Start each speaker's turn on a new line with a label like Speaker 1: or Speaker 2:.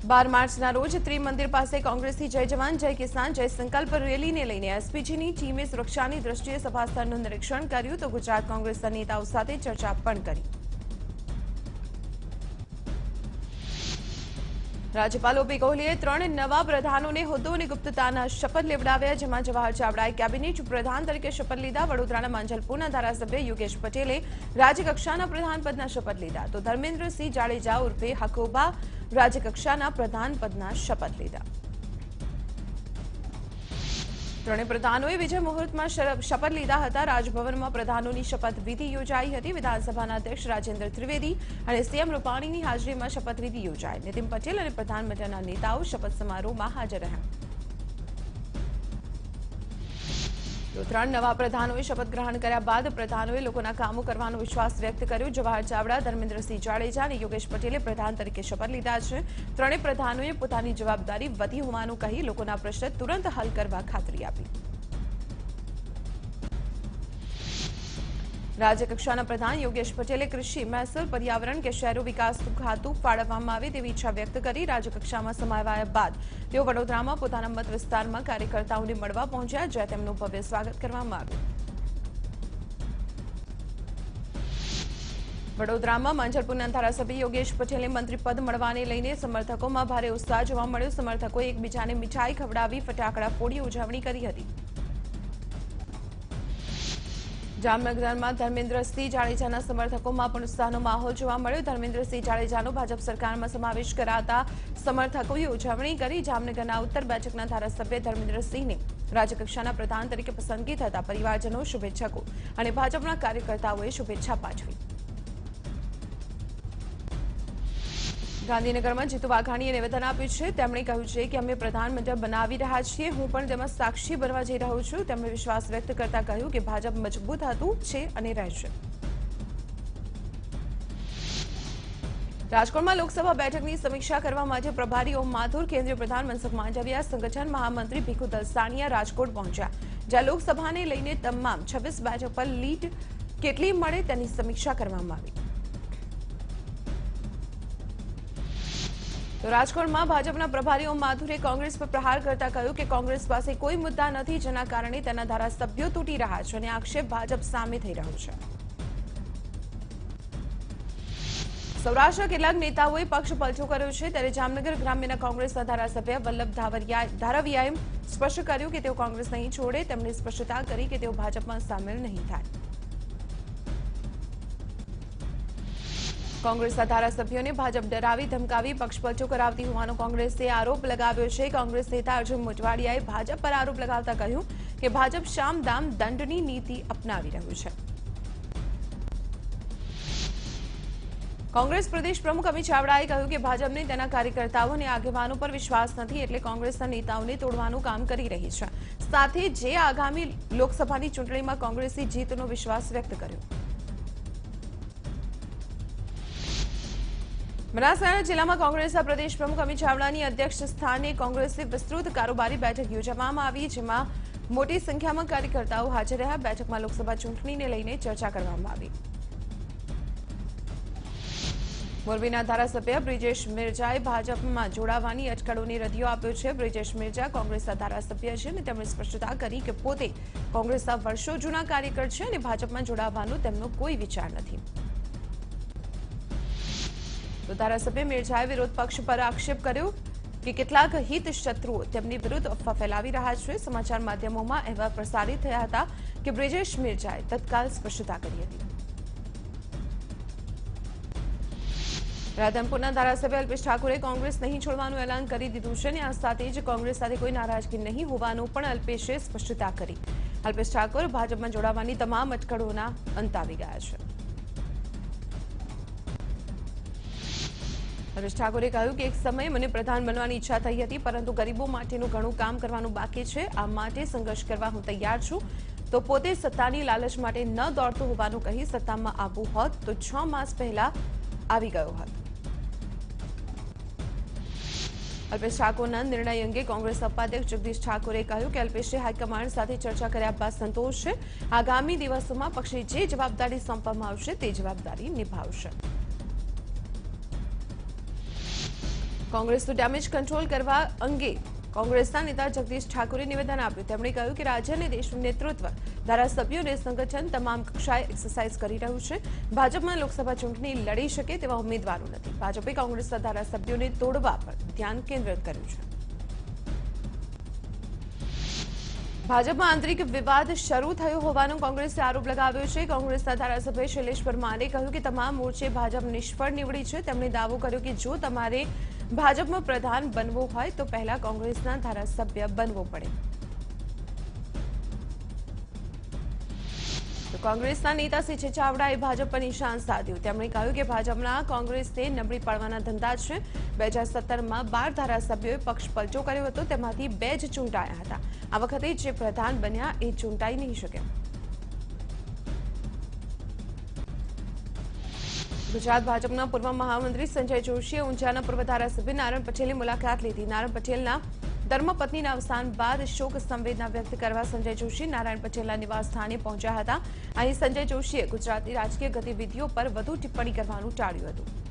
Speaker 1: 12 માર્ચના રોજ ત્રિમંદિર પાસે કોંગ્રેસથી જય જવાન જય કિસાન જય સંકલ્પ રેલીને લઈને એસપીજીની ટીમે સુરક્ષાની દ્રષ્ટિએ સભા સ્થળનું નિરીક્ષણ કર્યું તો ગુજરાત કોંગ્રેસના નેતાઓ સાથે ચર્ચા પણ કરી। રાજ્યપાલ ઓપી કોહલીએ 3 નવા પ્રધાનોને હોદ્દો અને ગુપ્તતાના શપથ લેવડાવ્યા, જેમાં જવાહર ચાવડાએ કેબિનેટ પ્રધાન તરીકે શપથ લીધા। વડોદરાના માંજલપુરના ધારાસભ્ય યોગેશ પટેલે રાજ્યકક્ષાના પ્રધાન પદના શપથ લીધા તો ધર્મેન્દ્રસિંહ જાડેજા ઉર્ફે હકોબા રાજ્યકક્ષાના પ્રધાન પદના શપથ લીધા। 3 પ્રધાનોએ વિજય મુહૂર્તમાં શપથ લીધા હતા। રાજભવનમાં પ્રધાનોની શપથવિધિ યોજાઈ હતી। વિધાનસભાના અધ્યક્ષ રાજેન્દ્ર ત્રિવેદી અને સીએમ રૂપાણીની હાજરીમાં શપથવિધિ યોજાઈ। નીતિન પટેલ અને પ્રધાનમંત્રીના નેતાઓ શપથ સમારોહમાં હાજર રહ્યા। તો 3 નવા પ્રધાનોએ શપથ ગ્રહણ કર્યા બાદ પ્રધાનોએ લોકોના કામો કરવાનો વિશ્વાસ વ્યક્ત કર્યો। જવાહર ચાવડા, ધર્મેન્દ્રસિંહ જાડેજા અને યોગેશ પટેલે પ્રધાન તરીકે શપથ લીધા છે। 3 પ્રધાનોએ પોતાની જવાબદારી વધી હોવાનું કહી લોકોના પ્રશ્ન તુરંત હલ કરવા ખાતરી આપી। રાજ્યકક્ષાના પ્રધાન યોગેશ પટેલે કૃષિ, મહેસૂલ, પર્યાવરણ કે શહેરો વિકાસનું ખાતું ફાળવવામાં આવે તેવી ઈચ્છા વ્યક્ત કરી। રાજ્યકક્ષામાં સમાવાયા બાદ તેઓ વડોદરામાં પોતાના મત વિસ્તારમાં કાર્યકર્તાઓને મળવા પહોંચ્યા, જ્યાં તેમનું ભવ્ય સ્વાગત કરવામાં આવ્યું। વડોદરામાં માંજલપુરના ધારાસભ્ય યોગેશ પટેલે મંત્રી પદ મળવાને લઈને સમર્થકોમાં ભારે ઉત્સાહ જોવા મળ્યો। સમર્થકોએ એકબીજાને મીઠાઈ ખવડાવી ફટાકડા ફોડી ઉજવણી કરી હતી। જામનગરમાં ધર્મેન્દ્રસિંહ જાડેજાના સમર્થકોમાં પણ ઉત્સાહનો માહોલ જોવા મળ્યો। ધર્મેન્દ્રસિંહ જાડેજાનો ભાજપ સરકારમાં સમાવેશ કરાતા સમર્થકોએ ઉજવણી કરી। જામનગરના ઉત્તર બેઠકના ધારાસભ્ય ધર્મેન્દ્રસિંહને રાજ્યકક્ષાના પ્રધાન તરીકે પસંદગી થતા પરિવારજનો, શુભેચ્છકો અને ભાજપના કાર્યકર્તાઓએ શુભેચ્છા પાઠવી। ગાંધીનગરમાં જીતુ વાઘાણીએ નિવેદન આપ્યું છે। તેમણે કહ્યું છે કે અમે પ્રધાનમંત્રી બનાવી રહ્યા છીએ, હું પણ તેમાં સાક્ષી બનવા જઈ રહ્યો છું। તેમણે વિશ્વાસ વ્યક્ત કરતા કહ્યું કે ભાજપ મજબૂત હતું, છે અને રહેશે। રાજકોટમાં લોકસભા બેઠકની સમીક્ષા કરવા માટે પ્રભારી ઓમ માથુર, કેન્દ્રીય પ્રધાન મનસુખ માંડવિયા, સંગઠન મહામંત્રી ભીખુ દલસાણીયા રાજકોટ પહોંચ્યા, જ્યાં લોકસભાને લઈને તમામ 26 બેઠક પર લીડ કેટલી મળે તેની સમીક્ષા કરવામાં આવી। તો રાજકોટમાં ભાજપના પ્રભારી ઓમ માથુરે કોંગ્રેસ પર પ્રહાર કરતા કહ્યું કે કોંગ્રેસ પાસે કોઈ મુદ્દા નથી, જેના કારણે તેના ધારાસભ્યો તૂટી રહ્યા છે અને આક્ષેપ ભાજપ સામે થઈ રહ્યો છે। સૌરાષ્ટ્રના કેટલાક નેતાઓએ પક્ષ પલટો કર્યો છે, ત્યારે જામનગર ગ્રામ્યના કોંગ્રેસના ધારાસભ્ય વલ્લભ ધારવિયાએ સ્પષ્ટ કર્યું કે તેઓ કોંગ્રેસ નહીં છોડે। તેમણે સ્પષ્ટતા કરી કે તેઓ ભાજપમાં સામેલ નહીં થાય। કોંગ્રેસના ધારાસભ્યોને ભાજપ ડરાવી ધમકાવી પક્ષ પલટો કરાવતી હોવાનો કોંગ્રેસે આરોપ લગાવ્યો છે। કોંગ્રેસ નેતા અર્જુન મોઢવાડિયાએ ભાજપ પર આરોપ લગાવતા કહ્યું કે ભાજપ શામ દામ દંડની નીતિ અપનાવી રહ્યું છે। કોંગ્રેસ પ્રદેશ પ્રમુખ અમિત ચાવડાએ કહ્યું કે ભાજપને તેના કાર્યકર્તાઓ અને આગેવાનો પર વિશ્વાસ નથી, એટલે કોંગ્રેસના નેતાઓને તોડવાનું કામ કરી રહી છે। સાથે જે આગામી લોકસભાની ચૂંટણીમાં કોંગ્રેસી જીતનો વિશ્વાસ વ્યક્ત કર્યો। બનાસકાંઠા જિલ્લામાં કોંગ્રેસના પ્રદેશ પ્રમુખ અમિત ચાવડાની અધ્યક્ષ સ્થાને કોંગ્રેસની વિસ્તૃત કારોબારી બેઠક યોજવામાં આવી, જેમાં મોટી સંખ્યામાં કાર્યકર્તાઓ હાજર રહ્યા। બેઠકમાં લોકસભા ચૂંટણીને લઈને ચર્ચા કરવામાં આવી। મોરબીના ધારાસભ્ય બ્રિજેશ મિર્જાએ ભાજપમાં જોડાવાની અટકળોને રદિયો આપ્યો છે। બ્રિજેશ મિર્જા કોંગ્રેસના ધારાસભ્ય છે અને તેમણે સ્પષ્ટતા કરી કે પોતે કોંગ્રેસના વર્ષો જૂના કાર્યકર છે અને ભાજપમાં જોડાવાનો તેમનો કોઈ વિચાર નથી। તો ધારાસભ્ય મિર્જાએ વિરોધ પક્ષ પર આક્ષેપ કર્યો કે કેટલાક હિત શત્રુઓ તેમની વિરુદ્ધ અફવા ફેલાવી રહ્યા છે। સમાચાર માધ્યમોમાં અહેવાલ પ્રસારિત થયા હતા કે બ્રિજેશ મિર્જાએ તત્કાલ સ્પષ્ટતા કરી હતી। રાધનપુરના ધારાસભ્ય અલ્પેશ ઠાકોરે કોંગ્રેસ નહીં છોડવાનું એલાન કરી દીધું છે અને આ સાથે જ કોંગ્રેસ સાથે કોઈ નારાજગી નહીં હોવાનું પણ અલ્પેશે સ્પષ્ટતા કરી। અલ્પેશ ઠાકોર ભાજપમાં જોડાવાની તમામ અટકળોના અંત આવી ગયા છે। અલ્પેશ ઠાકોરે કહ્યું કે એક સમયે મને પ્રધાન બનવાની ઈચ્છા થઈ હતી, પરંતુ ગરીબો માટેનું ઘણું કામ કરવાનું બાકી છે। આ માટે સંઘર્ષ કરવા હું તૈયાર છું। તો પોતે સત્તાની લાલચ માટે ન દોડતો હોવાનું કહી સત્તામાં આવવું હોત તો 6 માસ પહેલા આવી ગયો હોત। અલ્પેશ ઠાકોરના નિર્ણય અંગે કોંગ્રેસ ઉપાધ્યક્ષ જગદીશ ઠાકોરે કહ્યું કે અલ્પેશે હાઈકમાન્ડ સાથે ચર્ચા કર્યા બાદ સંતોષ છે। આગામી દિવસોમાં પક્ષે જે જવાબદારી સોંપવામાં આવશે તે જવાબદારી નિભાવશે। કોંગ્રેસનું ડેમેજ કંટ્રોલ કરવા અંગે કોંગ્રેસના નેતા જગદીશ ઠાકોરે નિવેદન આપ્યું. તેમણે કહ્યું કે રાજ્ય અને દેશનું નેતૃત્વ, ધારાસભ્યો અને સંગઠન તમામ કક્ષાએ એક્સરસાઇઝ કરી રહ્યું છે. ભાજપમાં લોકસભા ચૂંટણી લડી શકે તેવા ઉમેદવારો નથી. ભાજપે કોંગ્રેસના ધારાસભ્યોને તોડવા પર ધ્યાન કેન્દ્રિત કર્યું છે. ભાજપમાં આંતરિક વિવાદ શરૂ થયો હોવાનો કોંગ્રેસે આરોપ લગાવ્યો છે. કોંગ્રેસના ધારાસભ્ય શૈલેષ પરમારે કહ્યું કે તમામ મોરચે ભાજપ નિષ્ફળ નીવડી છે. તેમણે દાવો કર્યો કે જો તમારે ભાજપમાં પ્રધાન બનવું હોય તો પહેલા કોંગ્રેસના ધારાસભ્ય બનવું પડે. કોંગ્રેસના નેતા સી ચાવડાએ ભાજપ પર નિશાન સાધ્યું. તેમણે કહ્યું કે ભાજપના કોંગ્રેસને નબળી પાડવાના ધંધા છે. 2017માં 12 ધારાસભ્યોએ પક્ષ પલટો કર્યો હતો. તેમાંથી 2 જ ચૂંટાયા હતા. આ વખતે જે પ્રધાન બન્યા એ ચૂંટાઈ નહીં શકે. ગુજરાત ભાજપના પૂર્વ મહામંત્રી સંજય જોશીએ ઊંઝાના પૂર્વ ધારાસભ્ય નારાયણ પટેલની મુલાકાત લીધી. નારાયણ પટેલના ધર્મપત્નીના અવસાન બાદ શોક સંવેદના વ્યક્ત કરવા સંજય જોશી નારાયણ પટેલના નિવાસ સ્થાને પહોંચ્યા હતા. અહીં સંજય જોશીએ ગુજરાતની રાજકીય ગતિવિધિઓ પર વધુ ટિપ્પણી કરવાનું ટાળ્યું હતું.